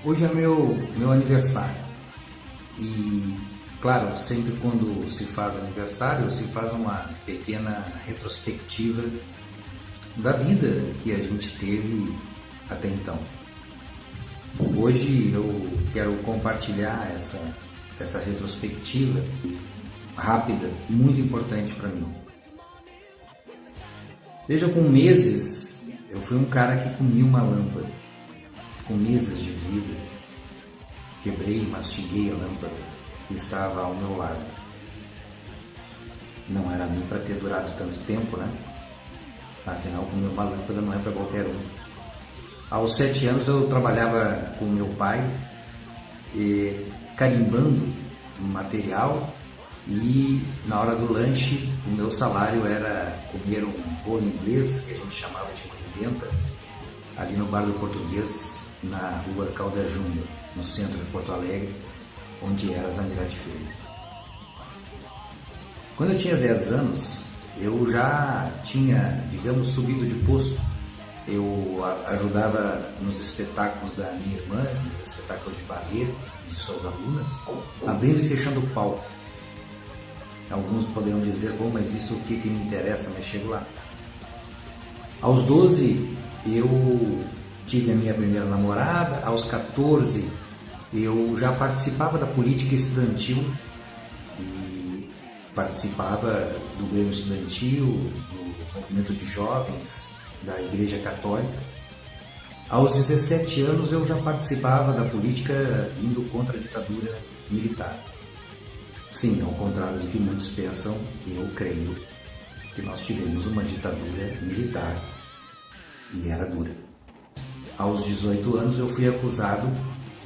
Hoje é meu aniversário e, claro, sempre quando se faz aniversário se faz uma pequena retrospectiva da vida que a gente teve até então. Hoje eu quero compartilhar essa retrospectiva rápida, muito importante para mim. Veja, com meses eu fui um cara que comia uma lâmpada. Com meses de vida, quebrei e mastiguei a lâmpada que estava ao meu lado. Não era nem para ter durado tanto tempo, né? Afinal, comer uma lâmpada não é para qualquer um. Aos 7 anos eu trabalhava com meu pai, carimbando material, e na hora do lanche o meu salário era comer um bolo inglês, que a gente chamava de mãe-benta, ali no Bar do Português, na rua Caldas Júnior, no centro de Porto Alegre, onde era as Almirante-Feiras. Quando eu tinha 10 anos, eu já tinha, digamos, subido de posto. Eu ajudava nos espetáculos da minha irmã, nos espetáculos de ballet de suas alunas, abrindo e fechando o palco. Alguns poderão dizer, bom, mas isso o que me interessa, mas chego lá. Aos 12, eu tive a minha primeira namorada. Aos 14, eu já participava da política estudantil e participava do Grêmio Estudantil, do movimento de jovens da Igreja Católica. Aos 17 anos, eu já participava da política indo contra a ditadura militar. Sim, ao contrário do que muitos pensam, eu creio que nós tivemos uma ditadura militar e era dura. Aos 18 anos eu fui acusado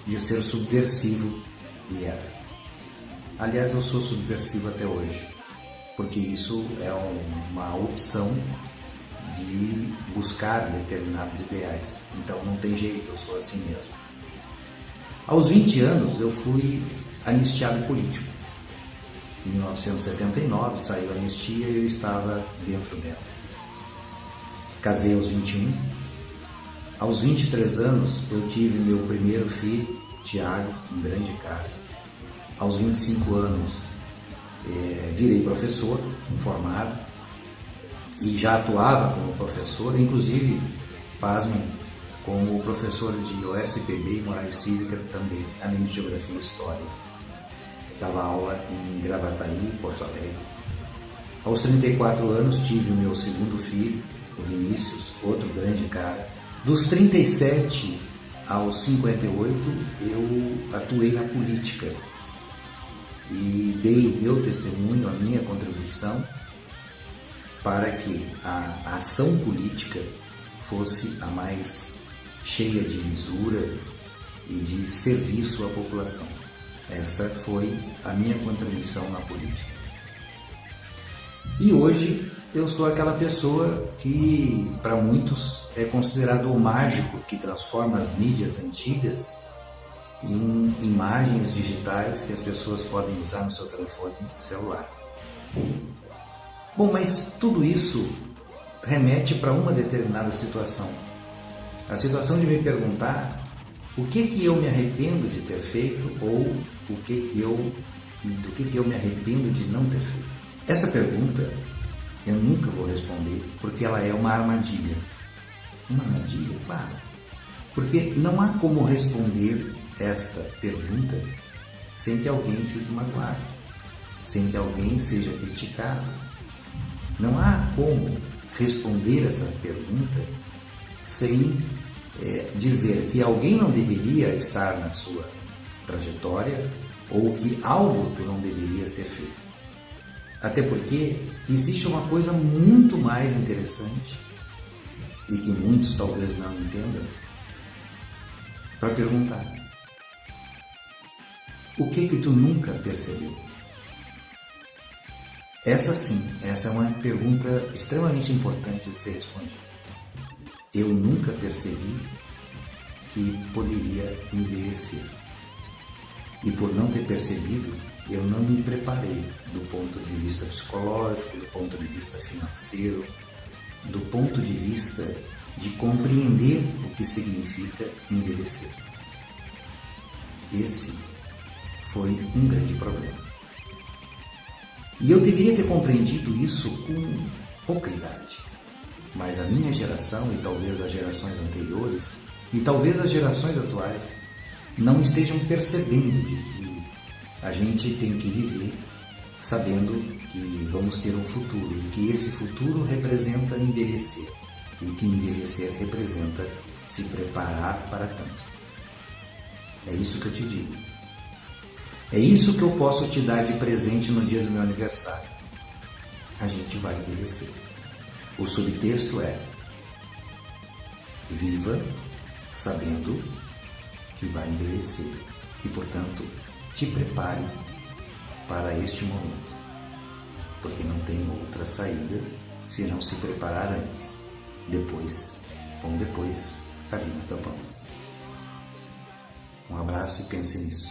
de ser subversivo e era. Aliás, eu sou subversivo até hoje, porque isso é uma opção de buscar determinados ideais. Então não tem jeito, eu sou assim mesmo. Aos 20 anos eu fui anistiado político. Em 1979 saiu a anistia e eu estava dentro dela. Casei aos 21. Aos 23 anos eu tive meu primeiro filho, Tiago, um grande cara. Aos 25 anos virei professor, formado, e já atuava como professor, inclusive, pasmem, como professor de OSPB e Moral Cívica também, além de Geografia e História. Dava aula em Gravataí, Porto Alegre. Aos 34 anos tive o meu segundo filho, o Vinícius, outro grande cara. Dos 37 aos 58 eu atuei na política e dei o meu testemunho, a minha contribuição para que a ação política fosse a mais cheia de lisura e de serviço à população. Essa foi a minha contribuição na política. E hoje eu sou aquela pessoa que, para muitos, é considerado o mágico que transforma as mídias antigas em imagens digitais que as pessoas podem usar no seu telefone celular. Bom, mas tudo isso remete para uma determinada situação. A situação de me perguntar o que eu me arrependo de ter feito ou do que eu me arrependo de não ter feito. Essa pergunta eu nunca vou responder porque ela é uma armadilha. Uma armadilha, claro. Porque não há como responder esta pergunta sem que alguém fique magoado, sem que alguém seja criticado. Não há como responder essa pergunta sem dizer que alguém não deveria estar na sua trajetória ou que algo tu não deverias ter feito. Até porque existe uma coisa muito mais interessante e que muitos talvez não entendam para perguntar: o que tu nunca percebeu? Essa sim, essa é uma pergunta extremamente importante de ser respondida. Eu nunca percebi que poderia envelhecer. E por não ter percebido, eu não me preparei do ponto de vista psicológico, do ponto de vista financeiro, do ponto de vista de compreender o que significa envelhecer. Esse foi um grande problema. E eu deveria ter compreendido isso com pouca idade. Mas a minha geração e talvez as gerações anteriores e talvez as gerações atuais não estejam percebendo de que a gente tem que viver sabendo que vamos ter um futuro e que esse futuro representa envelhecer e que envelhecer representa se preparar para tanto. É isso que eu te digo. É isso que eu posso te dar de presente no dia do meu aniversário. A gente vai envelhecer. O subtexto é: viva sabendo que vai envelhecer e, portanto, te prepare para este momento, porque não tem outra saída se não se preparar antes. Depois, a vida está pronta. Um abraço e pense nisso.